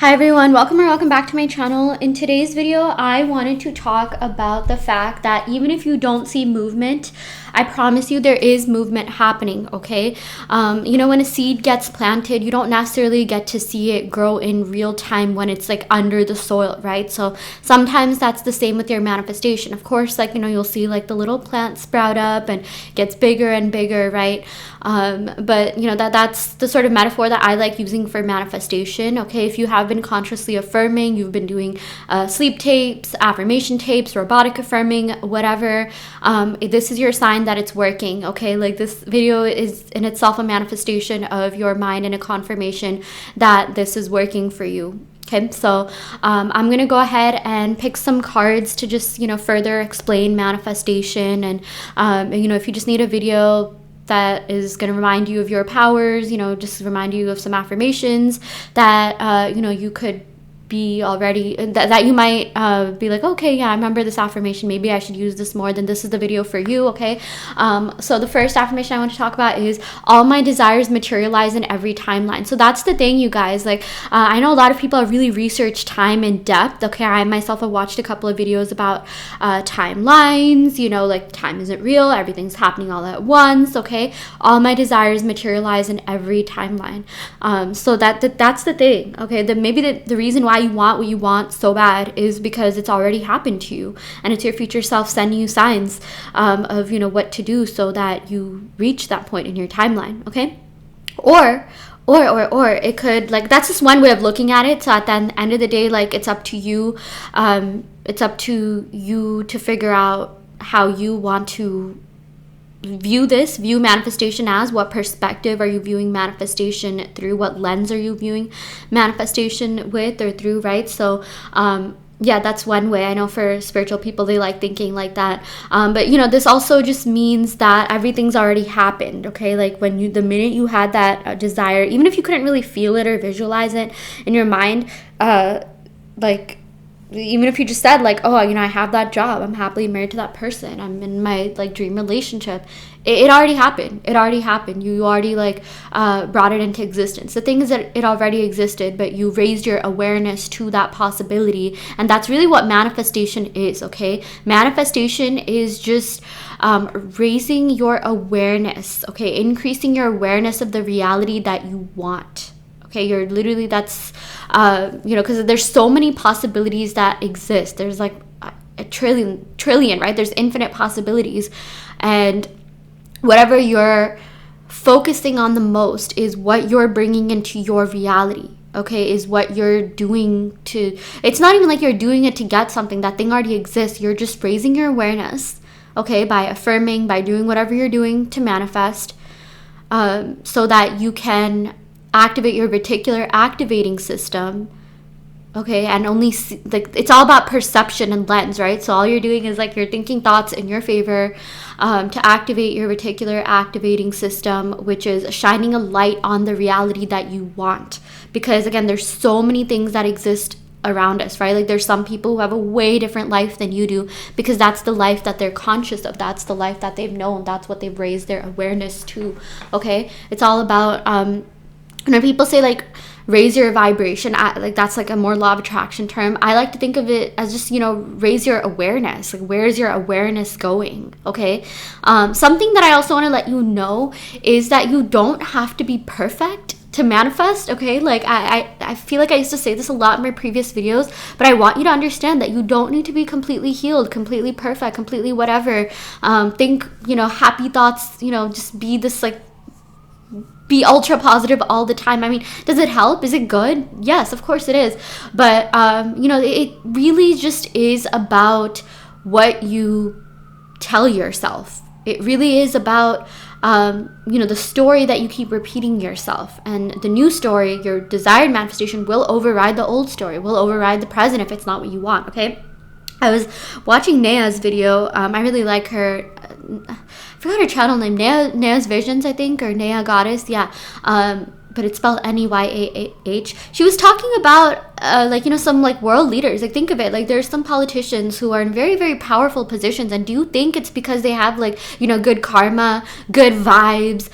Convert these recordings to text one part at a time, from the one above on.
Hi everyone, welcome or welcome back to my channel. In today's video, I wanted to talk about the fact that even if you don't see movement, I promise you there is movement happening, okay? When a seed gets planted, you don't necessarily get to see it grow in real time when it's like under the soil, right? So sometimes that's the same with your manifestation. Of course, you'll see like the little plant sprout up and gets bigger and bigger, right? But that's the sort of metaphor that I like using for manifestation, okay? If you have been consciously affirming, you've been doing sleep tapes, affirmation tapes, robotic affirming, whatever, this is your sign that it's working, okay? Like, this video is in itself a manifestation of your mind and a confirmation that this is working for you. Okay, so I'm going to go ahead and pick some cards to just, further explain manifestation. And, if you just need a video that is going to remind you of your powers, just remind you of some affirmations that, you could be already, that you might be like, okay, yeah, I remember this affirmation, maybe I should use this more, then this is the video for you, okay? So the first affirmation I want to talk about is all my desires materialize in every timeline. So that's the thing, you guys. Like, I know a lot of people have really researched time in depth, okay? I myself have watched a couple of videos about timelines, like time isn't real, everything's happening all at once, okay? All my desires materialize in every timeline. So that's the thing, okay? Maybe the reason why you want what you want so bad is because it's already happened to you, and it's your future self sending you signs of what to do so that you reach that point in your timeline, okay? Or it could, like, that's just one way of looking at it. So at the end of the day, like, it's up to you. It's up to you to figure out how you want to view manifestation as. What perspective are you viewing manifestation through? What lens are you viewing manifestation with or through, right? So yeah, that's one way. I know for spiritual people, they like thinking like that. But this also just means that everything's already happened, okay? Like, the minute you had that desire, even if you couldn't really feel it or visualize it in your mind, even if you just said like, oh, I have that job, I'm happily married to that person, I'm in my dream relationship, it already happened. You already brought it into existence. The thing is that it already existed, but you raised your awareness to that possibility, and that's really what manifestation is, okay? Manifestation is just raising your awareness, okay? Increasing your awareness of the reality that you want. Okay, you're literally, that's, because there's so many possibilities that exist. There's like a trillion, right? There's infinite possibilities. And whatever you're focusing on the most is what you're bringing into your reality, okay? Is what you're doing to, it's not even like you're doing it to get something. That thing already exists. You're just raising your awareness, okay? By affirming, by doing whatever you're doing to manifest, so that you can activate your reticular activating system, okay? And only it's all about perception and lens, right? So all you're doing is you're thinking thoughts in your favor to activate your reticular activating system, which is shining a light on the reality that you want. Because again, there's so many things that exist around us, right? Like, there's some people who have a way different life than you do, because that's the life that they're conscious of, that's the life that they've known, that's what they've raised their awareness to, okay? It's all about when people say raise your vibration, that's a more law of attraction term. I like to think of it as just, raise your awareness. Like, where is your awareness going? Okay. Something that I also want to let you know is that you don't have to be perfect to manifest, okay? Like, I feel like I used to say this a lot in my previous videos, but I want you to understand that you don't need to be completely healed, completely perfect, completely whatever. Think, happy thoughts, just be this be ultra positive all the time. I mean, does it help? Is it good? Yes, of course it is. But, it really just is about what you tell yourself. It really is about, the story that you keep repeating yourself. And the new story, your desired manifestation, will override the old story, will override the present if it's not what you want, okay? I was watching Nea's video. I really like her. I forgot her channel name. Nea's Visions, I think, or Nea Goddess. Yeah. but it's spelled Neyaah. She was talking about some like world leaders. Like, think of it, like there's some politicians who are in very, very powerful positions, and do you think it's because they have like, good karma, good vibes,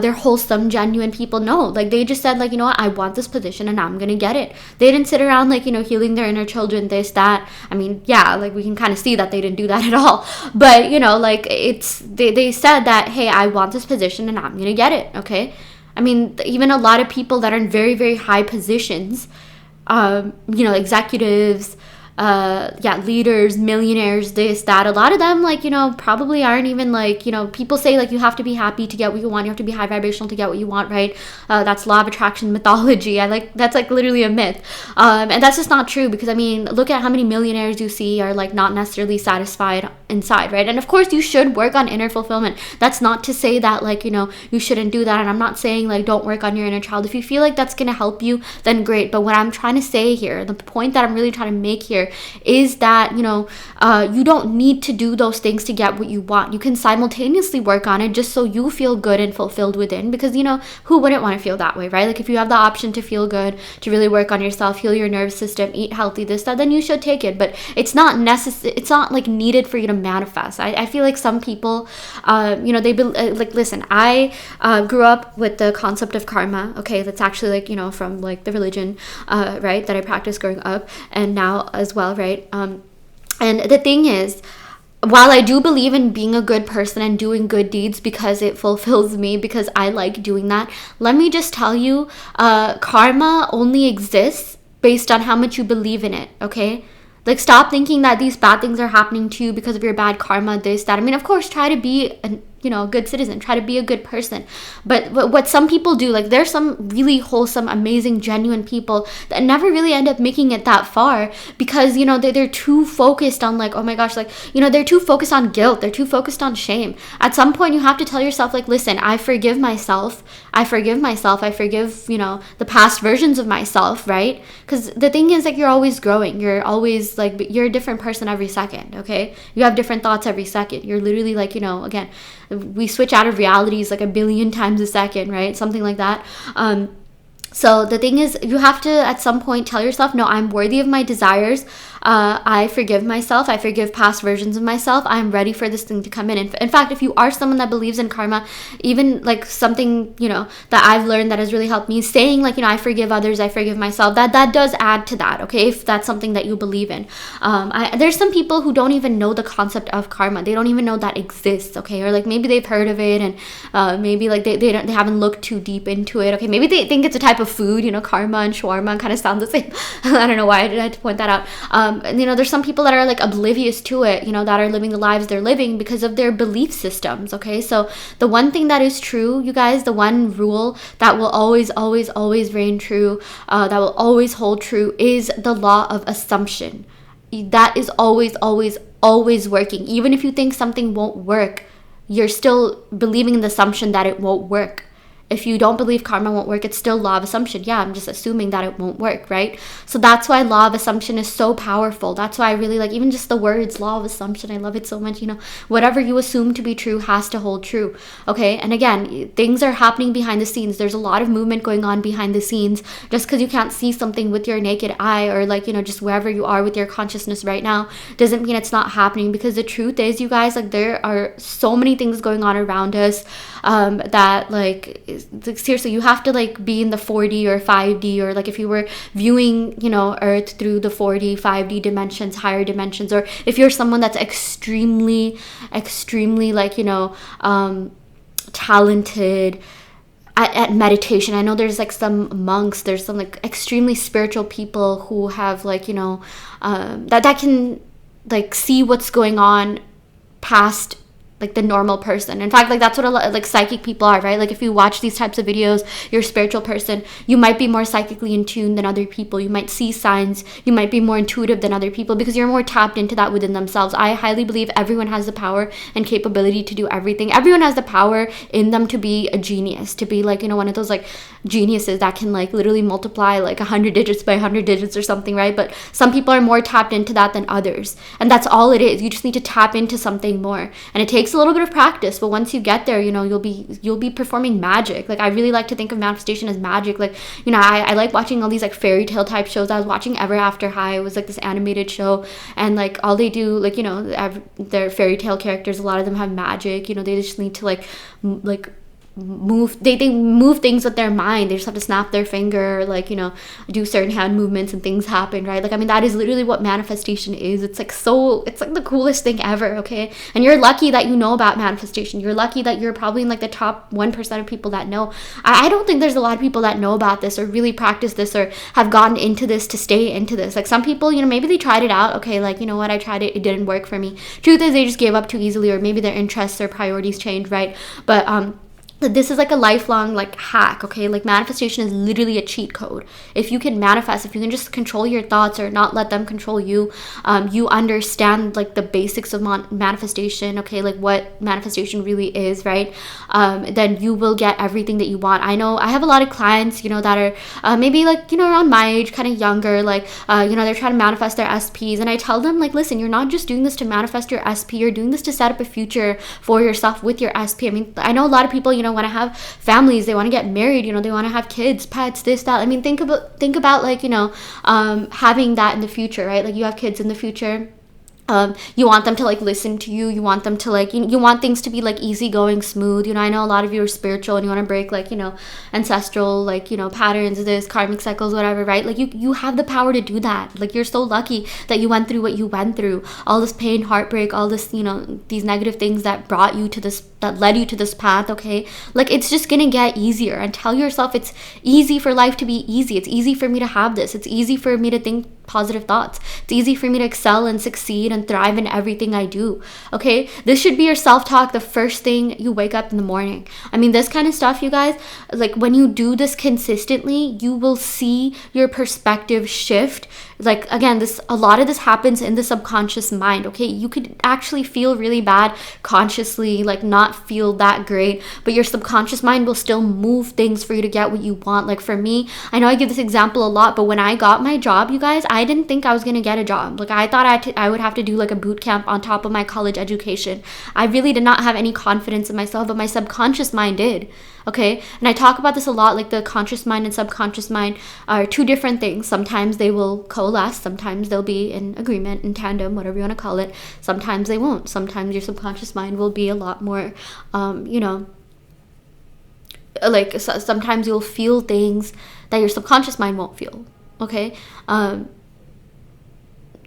they're wholesome, genuine people? No, like they just said like, what, I want this position and I'm gonna get it. They didn't sit around like, healing their inner children, this, that. I mean, yeah, like we can kind of see that they didn't do that at all, but like they said that, hey, I want this position and I'm gonna get it. Okay. I mean, even a lot of people that are in very, very high positions, executives, leaders, millionaires, this, that, a lot of them, like, probably aren't even like, people say like you have to be happy to get what you want, you have to be high vibrational to get what you want, right? That's law of attraction mythology. That's like literally a myth, and that's just not true, because I mean, look at how many millionaires you see are like not necessarily satisfied inside, right? And of course you should work on inner fulfillment. That's not to say that like, you shouldn't do that, and I'm not saying like don't work on your inner child. If you feel like that's gonna help you, then great. But what I'm trying to say here, the point that I'm really trying to make here, is that you don't need to do those things to get what you want. You can simultaneously work on it just so you feel good and fulfilled within, because who wouldn't want to feel that way, right? Like if you have the option to feel good, to really work on yourself, heal your nervous system, eat healthy, this, that, then you should take it. But it's not necessary, it's not like needed for you to manifest. I feel like some people listen, I grew up with the concept of karma. Okay, that's actually like from like the religion right, that I practiced growing up, and now as well, right? And the thing is, while I do believe in being a good person and doing good deeds because it fulfills me, because I like doing that, let me just tell you, karma only exists based on how much you believe in it. Okay, like stop thinking that these bad things are happening to you because of your bad karma, this, that. I mean, of course, try to be a good citizen, try to be a good person. But what some people do, like there's some really wholesome, amazing, genuine people that never really end up making it that far, because they're too focused on like, oh my gosh, like they're too focused on guilt, they're too focused on shame. At some point you have to tell yourself like, listen, I forgive myself, I forgive the past versions of myself, right? Because the thing is, like, you're always growing, you're always like, you're a different person every second. Okay, you have different thoughts every second. You're literally like, again, we switch out of realities like a billion times a second, right? Something like that. So the thing is, you have to at some point tell yourself, no, I'm worthy of my desires. I forgive myself. I forgive past versions of myself. I'm ready for this thing to come in. In fact, if you are someone that believes in karma, even like something, that I've learned that has really helped me, saying like, I forgive others, I forgive myself, that does add to that. Okay, if that's something that you believe in. There's some people who don't even know the concept of karma. They don't even know that exists. Okay, or like maybe they've heard of it, and maybe like they haven't looked too deep into it. Okay, maybe they think it's a type of food, karma and shawarma kind of sound the same. I don't know why I had to point that out. There's some people that are like oblivious to it, that are living the lives they're living because of their belief systems. Okay, so the one thing that is true, you guys, the one rule that will always, always, always reign true, that will always hold true, is the law of assumption. That is always, always, always working. Even if you think something won't work, you're still believing in the assumption that it won't work. If you don't believe karma won't work, it's still law of assumption. Yeah, I'm just assuming that it won't work, right? So that's why law of assumption is so powerful. That's why I really like even just the words law of assumption. I love it so much. Whatever you assume to be true has to hold true. Okay, and again, things are happening behind the scenes. There's a lot of movement going on behind the scenes. Just because you can't see something with your naked eye, or like, just wherever you are with your consciousness right now, doesn't mean it's not happening. Because the truth is, you guys, like there are so many things going on around us that like seriously, you have to like be in the 4D or 5D, or like if you were viewing Earth through the 4D 5D dimensions, higher dimensions, or if you're someone that's extremely like talented at meditation. I know there's like some monks, there's some like extremely spiritual people who have like that can like see what's going on past like the normal person. In fact, like that's what a lot like psychic people are, right? Like if you watch these types of videos, you're a spiritual person, you might be more psychically in tune than other people. You might see signs, you might be more intuitive than other people because you're more tapped into that within themselves. I highly believe everyone has the power and capability to do everything. Everyone has the power in them to be a genius, to be like, one of those like geniuses that can like literally multiply like 100 digits by 100 digits or something, right? But some people are more tapped into that than others, and that's all it is. You just need to tap into something more, and it takes takes a little bit of practice, but once you get there, you know, you'll be performing magic. Like, I really like to think of manifestation as magic. Like, you know, I like watching all these like fairy tale type shows. I was watching Ever After High. It was like this animated show, and like all they do, like, you know, their fairy tale characters, a lot of them have magic. You know, they just need to like move, they move things with their mind. They just have to snap their finger, like, you know, do certain hand movements and things happen, right? Like, I mean, that is literally what manifestation is. It's like the coolest thing ever, okay? And you're lucky that you know about manifestation. You're lucky that you're probably in like the top 1% of people that know. I don't think there's a lot of people that know about this or really practice this or have gotten into this to stay into this. Like, some people, you know, maybe they tried it out, okay, like, you know what, I tried it, it didn't work for me. Truth is, they just gave up too easily, or maybe their interests or priorities changed, right? But this is like a lifelong like hack, okay? Like, manifestation is literally a cheat code. If you can manifest, if you can just control your thoughts or not let them control you, you understand like the basics of manifestation, okay? Like what manifestation really is, right? Then you will get everything that you want. I know I have a lot of clients, you know, that are maybe like, you know, around my age, kind of younger, like, you know, they're trying to manifest their SPs. And I tell them, like, listen, you're not just doing this to manifest your SP, you're doing this to set up a future for yourself with your SP. I mean, I know a lot of people, you know, want to have families, they want to get married, you know, they want to have kids, pets, this, that. I mean, think about like, you know, having that in the future, right? Like, you have kids in the future. You want them to like listen to you. You want them to like, you want things to be like easygoing, smooth. You know, I know a lot of you are spiritual and you want to break like, you know, ancestral, like, you know, patterns, this, karmic cycles, whatever, right? Like, you have the power to do that. Like, you're so lucky that you went through what you went through, all this pain, heartbreak, all this, you know, these negative things that brought you to this, that led you to this path, okay? Like, it's just gonna get easier. And tell yourself it's easy for life to be easy. It's easy for me to have this. It's easy for me to think positive thoughts. It's easy for me to excel and succeed and thrive in everything I do, okay? This should be your self-talk the first thing you wake up in the morning. I mean, this kind of stuff, you guys, like, when you do this consistently, you will see your perspective shift. Like, again, a lot of this happens in the subconscious mind, okay? You could actually feel really bad consciously, like not feel that great, but your subconscious mind will still move things for you to get what you want. Like, for me, I know I give this example a lot, but when I got my job, you guys, I didn't think I was gonna get a job. Like, I thought I would have to do like a boot camp on top of my college education. I really did not have any confidence in myself, but my subconscious mind did. Okay, and I talk about this a lot, like the conscious mind and subconscious mind are two different things. Sometimes they will coalesce, sometimes they'll be in agreement, in tandem, whatever you want to call it. Sometimes they won't. Sometimes your subconscious mind will be a lot more, you know, like sometimes you'll feel things that your subconscious mind won't feel, okay?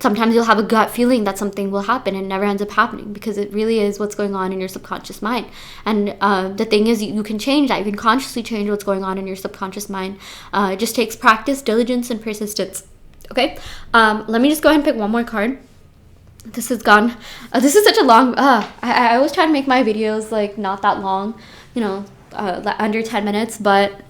Sometimes you'll have a gut feeling that something will happen and it never ends up happening because it really is what's going on in your subconscious mind. And the thing is, you can change that. You can consciously change what's going on in your subconscious mind. It just takes practice, diligence, and persistence. Okay? Let me just go ahead and pick one more card. This is gone. This is such a long... I always try to make my videos like not that long, you know, under 10 minutes, but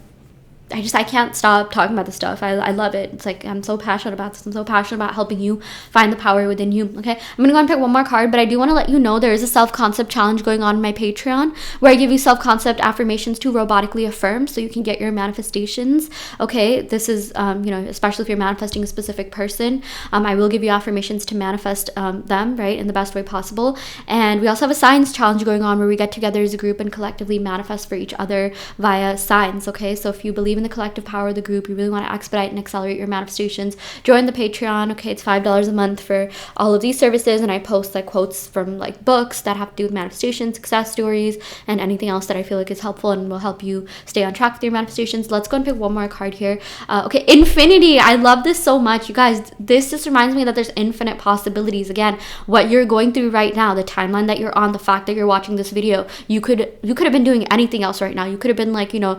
I can't stop talking about this stuff. I love it. It's like, I'm so passionate about this. I'm so passionate about helping you find the power within you. Okay, I'm gonna go and pick one more card, but I do want to let you know there is a self-concept challenge going on in my Patreon where I give you self-concept affirmations to robotically affirm so you can get your manifestations. Okay, this is you know, especially if you're manifesting a specific person, I will give you affirmations to manifest them, right, in the best way possible. And we also have a signs challenge going on where we get together as a group and collectively manifest for each other via signs. Okay, so if you believe in the collective power of the group, you really want to expedite and accelerate your manifestations, join the Patreon. Okay, it's $5 a month for all of these services, and I post like quotes from like books that have to do with manifestation, success stories, and anything else that I feel like is helpful and will help you stay on track with your manifestations. Let's go and pick one more card here. Okay, infinity. I love this so much, you guys. This just reminds me that there's infinite possibilities. Again, what you're going through right now, the timeline that you're on, the fact that you're watching this video, you could have been doing anything else right now. You could have been like, you know,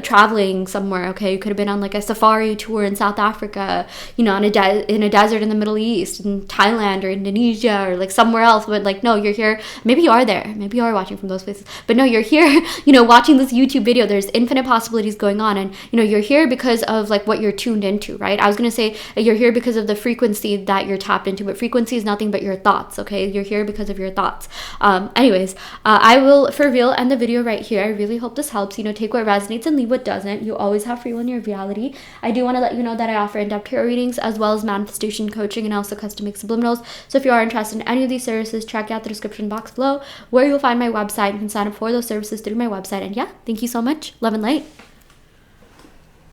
traveling somewhere. Okay, you could have been on like a safari tour in South Africa, you know, in a desert in the Middle East, in Thailand or Indonesia or like somewhere else. But like, no, you're here. Maybe you are there. Maybe you are watching from those places. But no, you're here, you know, watching this YouTube video. There's infinite possibilities going on, and you know, you're here because of like what you're tuned into, right? I was gonna say you're here because of the frequency that you're tapped into, but frequency is nothing but your thoughts. Okay, you're here because of your thoughts. Anyways, I will for real end the video right here. I really hope this helps. You know, take what resonates and leave what doesn't. You always have free will in your reality. I do want to let you know that I offer in-depth tarot readings as well as manifestation coaching and also custom make subliminals. So if you are interested in any of these services, check out the description box below where you'll find my website. You can sign up for those services through my website. And yeah, thank you so much. Love and light.